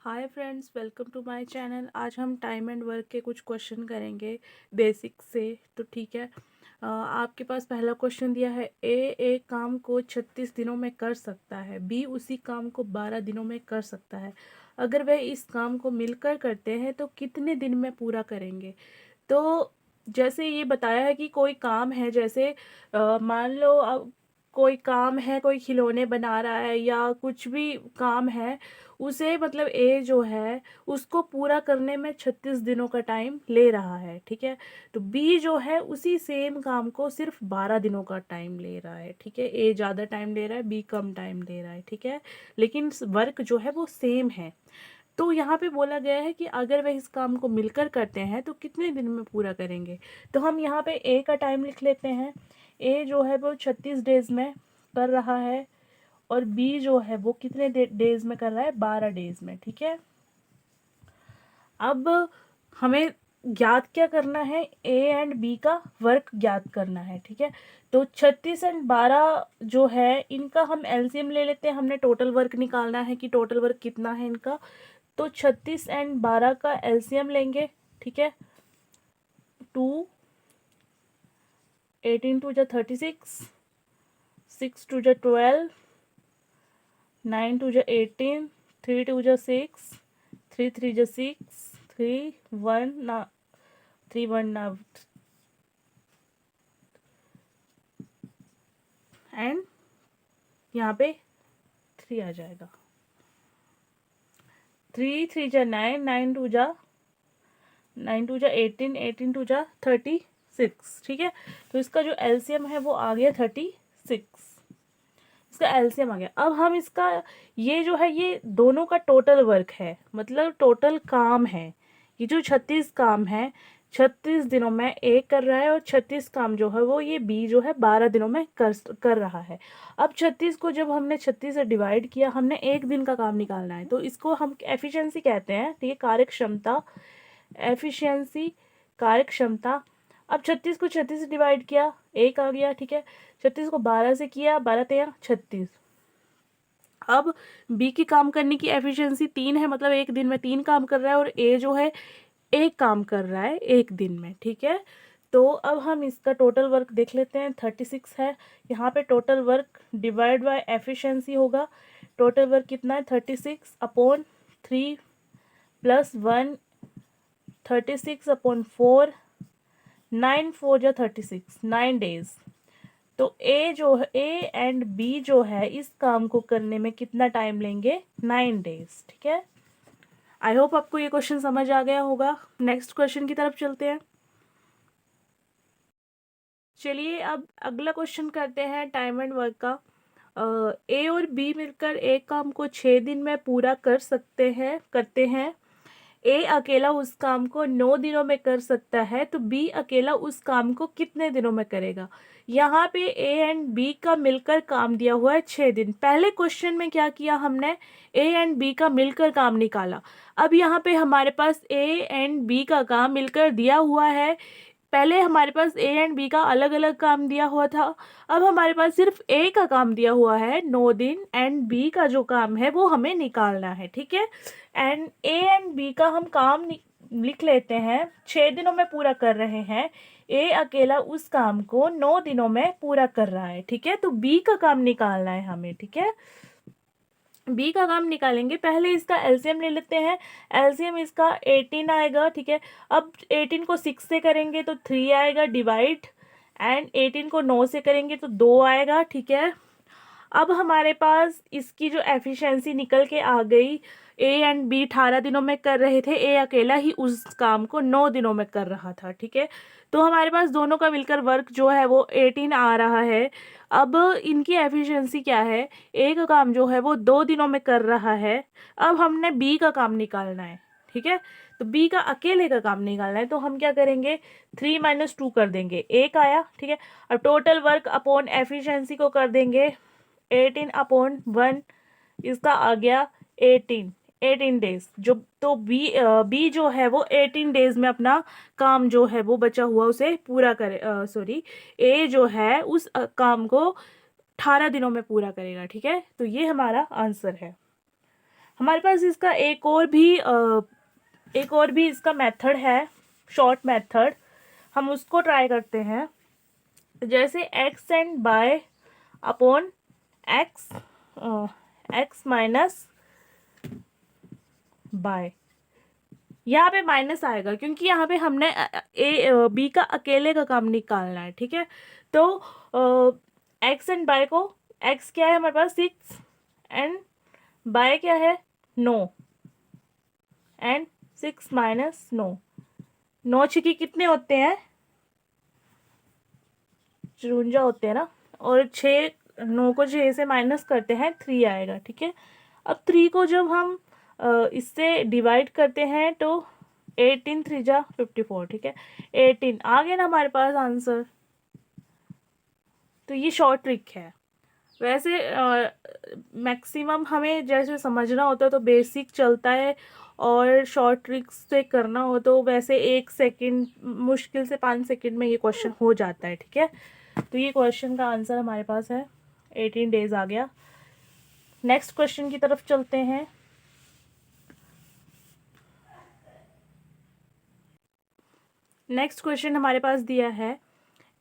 Hi friends, welcome to my channel. आज हम time and work के कुछ क्वेश्चन करेंगे बेसिक से। तो ठीक है। आपके पास पहला क्वेश्चन दिया है, ए एक काम को 36 दिनों में कर सकता है, बी उसी काम को 12 दिनों में कर सकता है। अगर वह इस काम को मिलकर करते हैं तो कितने दिन में पूरा करेंगे। तो जैसे ये बताया है कि कोई काम है, जैसे मान लो अब कोई काम है, कोई खिलौने बना रहा है या कुछ भी काम है, उसे मतलब ए जो है उसको पूरा करने में 36 दिनों का टाइम ले रहा है। ठीक है। तो बी जो है उसी सेम काम को सिर्फ 12 दिनों का टाइम ले रहा है। ठीक है। ए ज़्यादा टाइम ले रहा है, बी कम टाइम ले रहा है। ठीक है। लेकिन वर्क जो है वो सेम है। तो यहाँ पे बोला गया है कि अगर वह इस काम को मिलकर करते हैं तो कितने दिन में पूरा करेंगे। तो हम यहाँ पे ए का टाइम लिख लेते हैं। ए जो है वो 36 डेज में कर रहा है और बी जो है वो कितने डेज में कर रहा है, 12 डेज में। ठीक है। अब हमें ज्ञात क्या करना है, ए एंड बी का वर्क ज्ञात करना है। ठीक है। तो 36 एंड 12 जो है इनका हम एलसीएम ले लेते हैं। हमने टोटल वर्क निकालना है कि टोटल वर्क कितना है इनका। तो 36 एंड 12 का एलसीएम लेंगे। ठीक है। 2 18 टू जा 36, 6 टू जा 12, 9 टू जा 18, 3 टू जा 6, 3 3 जा 6, 3 1 ना 3 1 ना एंड यहाँ पे 3 आ जाएगा। 3 3 जा 9, 9 टू जा 9 टू जा 18, 18 टू जा 36। ठीक है। तो इसका जो एलसीएम है वो आ गया 36। इसका एलसीएम आ गया। अब हम इसका ये जो है ये दोनों का टोटल वर्क है, मतलब टोटल काम है। ये जो 36 काम है 36 दिनों में ए कर रहा है और 36 काम जो है वो ये बी जो है 12 दिनों में कर रहा है। अब 36 को जब हमने 36 से डिवाइड किया, हमने एक दिन का काम निकालना है, तो इसको हम एफिशिएंसी कहते हैं। ठीक है। कार्य क्षमता, एफिशिएंसी, कार्य क्षमता। अब 36 को 36 से डिवाइड किया, एक आ गया। ठीक है। 36 को 12 से किया, 12 तेरह 36। अब बी की काम करने की एफिशिएंसी 3 है, मतलब एक दिन में 3 काम कर रहा है, और ए जो है एक काम कर रहा है एक दिन में। ठीक है। तो अब हम इसका टोटल वर्क देख लेते हैं। 36 है, यहाँ पे total work divide by efficiency होगा। टोटल वर्क कितना है, 36 अपॉन 3 प्लस 1, 36 अपॉन 4, 9 4 जा 36, 9 डेज। तो ए जो है, ए एंड बी जो है इस काम को करने में कितना टाइम लेंगे, 9 डेज। ठीक है। आई होप आपको ये क्वेश्चन समझ आ गया होगा। नेक्स्ट क्वेश्चन की तरफ चलते हैं। चलिए अब अगला क्वेश्चन करते हैं टाइम एंड वर्क का। ए और बी मिलकर एक काम को 6 दिन में पूरा करते हैं। ए अकेला उस काम को 9 दिनों में कर सकता है, तो बी अकेला उस काम को कितने दिनों में करेगा। यहाँ पे ए एंड बी का मिलकर काम दिया हुआ है 6 दिन। पहले क्वेश्चन में क्या किया हमने, ए एंड बी का मिलकर काम निकाला। अब यहाँ पे हमारे पास ए एंड बी का काम मिलकर दिया हुआ है। पहले हमारे पास ए एंड बी का अलग अलग काम दिया हुआ था। अब हमारे पास सिर्फ ए का काम दिया हुआ है 9 दिन, एंड बी का जो काम है वो हमें निकालना है। ठीक है। एंड ए एंड बी का हम काम लिख लेते हैं, 6 दिनों में पूरा कर रहे हैं। ए अकेला उस काम को 9 दिनों में पूरा कर रहा है। ठीक है। तो बी का काम निकालना है हमें। ठीक है। बी का काम निकालेंगे, पहले इसका एलसीएम ले लेते हैं। एलसीएम इसका 18 आएगा। ठीक है। अब 18 को 6 से करेंगे तो 3 आएगा डिवाइड, एंड 18 को 9 से करेंगे तो 2 आएगा। ठीक है। अब हमारे पास इसकी जो एफिशिएंसी निकल के आ गई, ए एंड बी 18 दिनों में कर रहे थे, ए अकेला ही उस काम को 9 दिनों में कर रहा था। ठीक है। तो हमारे पास दोनों का मिलकर वर्क जो है वो 18 आ रहा है। अब इनकी एफिशिएंसी क्या है, ए का काम जो है वो 2 दिनों में कर रहा है। अब हमने बी का काम निकालना है। ठीक है। तो बी का अकेले का काम निकालना है, तो हम क्या करेंगे, 3 - 2 कर देंगे, एक आया। ठीक है। अब टोटल वर्क अपॉन एफिशिएंसी को कर देंगे, 18/1, इसका आ गया 18 डेज। जो तो बी जो है वो 18 डेज में अपना काम जो है वो बचा हुआ उसे पूरा करे, सॉरी, ए जो है उस काम को 18 दिनों में पूरा करेगा। ठीक है। तो ये हमारा आंसर है। हमारे पास इसका एक और भी इसका मेथड है, शॉर्ट मेथड, हम उसको ट्राई करते हैं। जैसे x and y upon x, x minus y, यहाँ पे माइनस आएगा क्योंकि यहाँ पे हमने बी का अकेले का काम निकालना है, ठीक है। तो एक्स एंड बाय को, एक्स क्या है हमारे पास 6 एंड बाय क्या है 9, एंड 6 माइनस 9, 9 छिकी कितने होते हैं 54 होते हैं ना, और 6, 9 को 6 से माइनस करते हैं 3 आएगा, ठीक है। अब 3 को जब हम इससे डिवाइड करते हैं तो 18 3 जा 54, ठीक है। 18 आ गया ना हमारे पास आंसर। तो ये शॉर्ट ट्रिक है। वैसे मैक्सिमम हमें जैसे समझना होता है तो बेसिक चलता है, और शॉर्ट ट्रिक्स से करना हो तो वैसे 1 सेकंड, मुश्किल से 5 सेकंड में ये क्वेश्चन हो जाता है, ठीक है। तो ये क्वेश्चन का आंसर हमारे पास है 18 डेज आ गया। नेक्स्ट क्वेश्चन की तरफ चलते हैं। नेक्स्ट क्वेश्चन हमारे पास दिया है,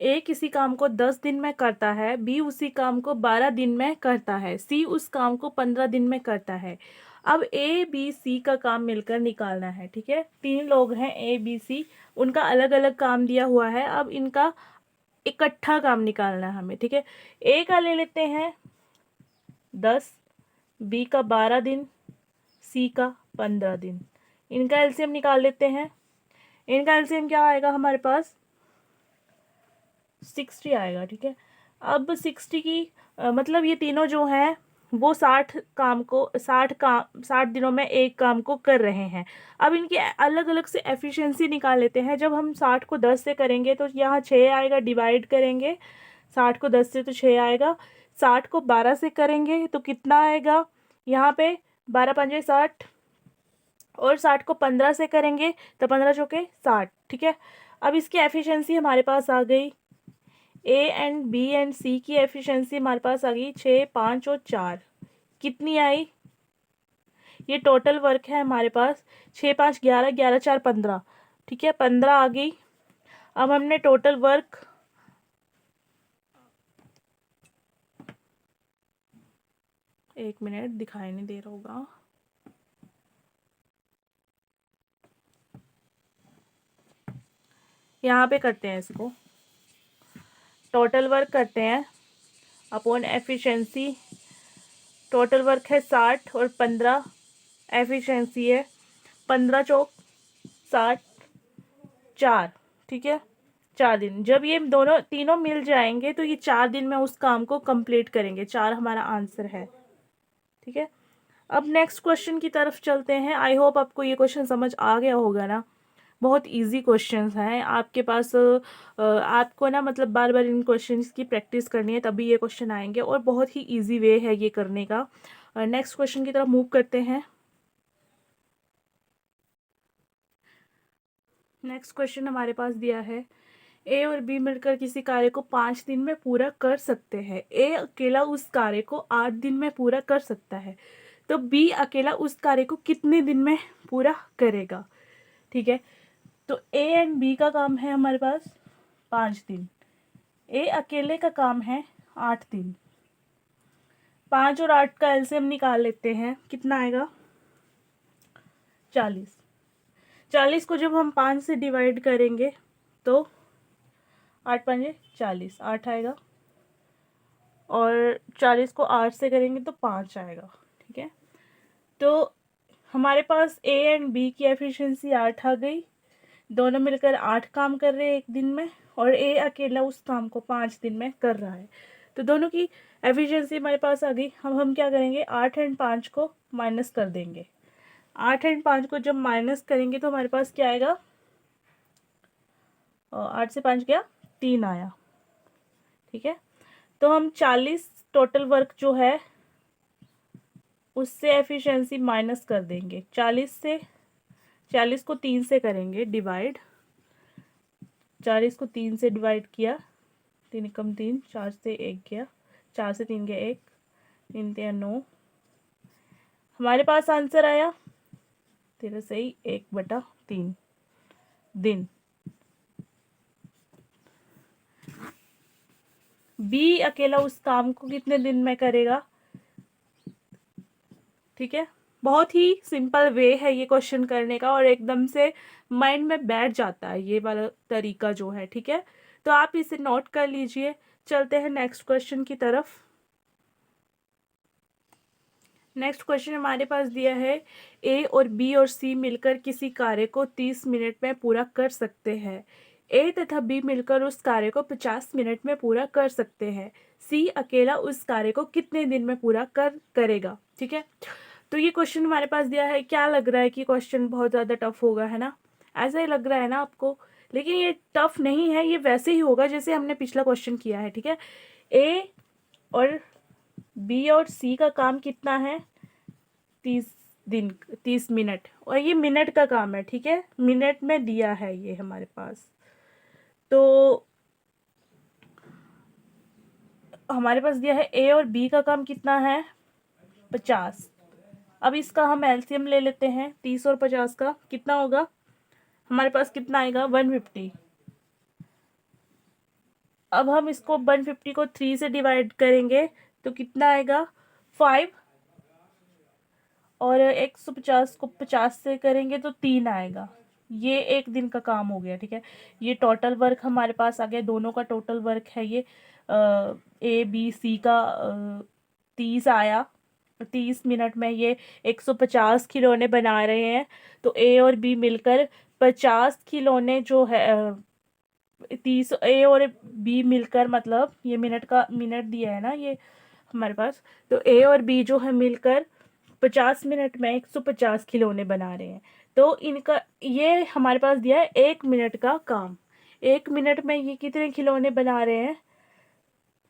ए किसी काम को 10 दिन में करता है, बी उसी काम को 12 दिन में करता है, सी उस काम को 15 दिन में करता है। अब ए बी सी का काम मिलकर निकालना है, ठीक है। 3 लोग हैं ए बी सी, उनका अलग अलग काम दिया हुआ है, अब इनका इकट्ठा काम निकालना है हमें, ठीक है। ए का ले लेते हैं 10, बी का 12 दिन, सी का 15 दिन। इनका एलसीएम निकाल लेते हैं। इनका एलसीएम क्या आएगा हमारे पास 60 आएगा, ठीक है। अब 60 की मतलब ये तीनों जो हैं वो 60 दिनों में एक काम को कर रहे हैं। अब इनकी अलग अलग से एफिशिएंसी निकाल लेते हैं। जब हम 60 को 10 से करेंगे तो यहाँ 6 आएगा, डिवाइड करेंगे 60 को 10 से तो 6 आएगा। 60 को 12 से करेंगे तो कितना आएगा, यहाँ पे 12 पंजे 60, और 60 को 15 से करेंगे तो 15 चौके 60, ठीक है। अब इसकी एफिशिएंसी हमारे पास आ गई, ए एंड बी एंड सी की एफिशिएंसी हमारे पास आ गई 6, 5 और 4। कितनी आई, ये टोटल वर्क है हमारे पास 6 5 11, 11 4 15, ठीक है, 15 आ गई। अब हमने टोटल वर्क, एक मिनट दिखाई नहीं दे रहा होगा, यहाँ पे करते हैं इसको, टोटल वर्क करते हैं अपॉन एफिशिएंसी। टोटल वर्क है 60 और 15 एफिशिएंसी है 15 चौक 60, 4, ठीक है। 4 दिन, जब ये दोनों तीनों मिल जाएंगे तो ये 4 दिन में उस काम को कंप्लीट करेंगे। 4 हमारा आंसर है, ठीक है। अब नेक्स्ट क्वेश्चन की तरफ चलते हैं। आई होप आपको ये क्वेश्चन समझ आ गया होगा ना। बहुत इजी क्वेश्चंस हैं आपके पास, आपको ना मतलब बार बार इन क्वेश्चंस की प्रैक्टिस करनी है तभी ये क्वेश्चन आएंगे, और बहुत ही इजी वे है ये करने का। नेक्स्ट क्वेश्चन की तरफ मूव करते हैं। नेक्स्ट क्वेश्चन हमारे पास दिया है, ए और बी मिलकर किसी कार्य को 5 दिन में पूरा कर सकते हैं। ए अकेला उस कार्य को 8 दिन में पूरा कर सकता है, तो बी अकेला उस कार्य को कितने दिन में पूरा करेगा, ठीक है। तो ए एंड बी का काम है हमारे पास 5 दिन, ए अकेले का काम है 8 दिन। 5 और 8 का एलसीएम निकाल लेते हैं, कितना आएगा 40। 40 को जब हम 5 से डिवाइड करेंगे तो 8 पंजे 40, 8 आएगा, और 40 को 8 से करेंगे तो 5 आएगा, ठीक है। तो हमारे पास ए एंड बी की एफिशिएंसी 8 आ गई, दोनों मिलकर 8 काम कर रहे हैं एक दिन में, और ए अकेला उस काम को 5 दिन में कर रहा है। तो दोनों की एफिशिएंसी हमारे पास आ गई। हम क्या करेंगे, 8 एंड 5 को माइनस कर देंगे। 8 एंड 5 को जब माइनस करेंगे तो हमारे पास क्या आएगा, 8 से 5 गया 3 आया, ठीक है। तो हम 40 टोटल वर्क जो है उससे एफिशिएंसी माइनस कर देंगे। 40 को 3 से करेंगे डिवाइड, 40 को 3 से डिवाइड किया, 3 कम 3, 4 से 1 गया, 4 से 3 गया 1, 3 3 9, हमारे पास आंसर आया तेरा सही 1/3 दिन। बी अकेला उस काम को कितने दिन में करेगा। ठीक है, बहुत ही सिंपल वे है ये क्वेश्चन करने का और एकदम से माइंड में बैठ जाता है ये वाला तरीका जो है। ठीक है, तो आप इसे नोट कर लीजिए। चलते हैं नेक्स्ट क्वेश्चन की तरफ। नेक्स्ट क्वेश्चन हमारे पास दिया है, ए और बी और सी मिलकर किसी कार्य को 30 मिनट में पूरा कर सकते हैं। ए तथा बी मिलकर उस कार्य को 50 मिनट में पूरा कर सकते हैं। सी अकेला उस कार्य को कितने दिन में पूरा करेगा। ठीक है, तो ये क्वेश्चन हमारे पास दिया है। क्या लग रहा है कि क्वेश्चन बहुत ज़्यादा टफ होगा, है ना। ऐसा ही लग रहा है ना आपको, लेकिन ये टफ नहीं है, ये वैसे ही होगा जैसे हमने पिछला क्वेश्चन किया है। ठीक है, ए और बी और सी का काम कितना है 30 मिनट, और ये मिनट का काम है। ठीक है, मिनट में दिया है ये हमारे पास। तो हमारे पास दिया है ए और बी का काम कितना है 50। अब इसका हम एलसीएम ले लेते हैं, 30 और 50 का कितना होगा हमारे पास, कितना आएगा 150। अब हम इसको 150 को 3 से डिवाइड करेंगे तो कितना आएगा 5, और 150 को 50 से करेंगे तो 3 आएगा। ये एक दिन का काम हो गया। ठीक है, ये टोटल वर्क हमारे पास आ गया, दोनों का टोटल वर्क है ये ए बी सी का 30 आया। 30 मिनट में ये 150 खिलौने बना रहे हैं। तो ए और बी मिलकर 50 खिलौने जो है 30 ए और बी मिलकर, मतलब ये मिनट का मिनट दिया है ना ये हमारे पास, तो ए और बी जो है मिलकर 50 मिनट में 150 खिलौने बना रहे हैं। तो इनका ये हमारे पास दिया है 1 मिनट का काम। 1 मिनट में ये कितने खिलौने बना रहे हैं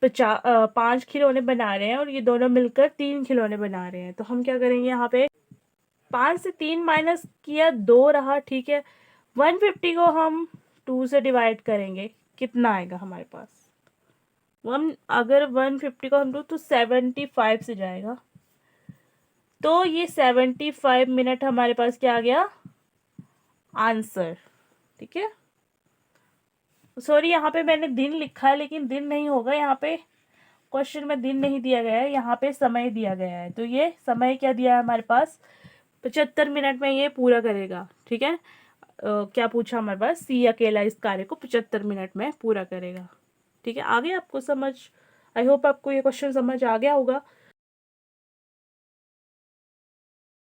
5 खिलौने बना रहे हैं, और ये दोनों मिलकर 3 खिलौने बना रहे हैं। तो हम क्या करेंगे यहाँ पे 5 से 3 माइनस किया 2 रहा। ठीक है, 150 को हम 2 से डिवाइड करेंगे, कितना आएगा हमारे पास अगर 150 को हम तो 75 से जाएगा। तो ये 75 मिनट हमारे पास क्या आ गया आंसर। ठीक है, सॉरी यहाँ पे मैंने दिन लिखा है लेकिन दिन नहीं होगा, यहाँ पे क्वेश्चन में दिन नहीं दिया गया है, यहाँ पे समय दिया गया है। तो ये समय क्या दिया है हमारे पास 75 मिनट में ये पूरा करेगा। ठीक है, क्या पूछा हमारे पास, सी अकेला इस कार्य को 75 मिनट में पूरा करेगा। ठीक है, आ गया आपको समझ। आई होप आपको ये क्वेश्चन समझ आ गया होगा।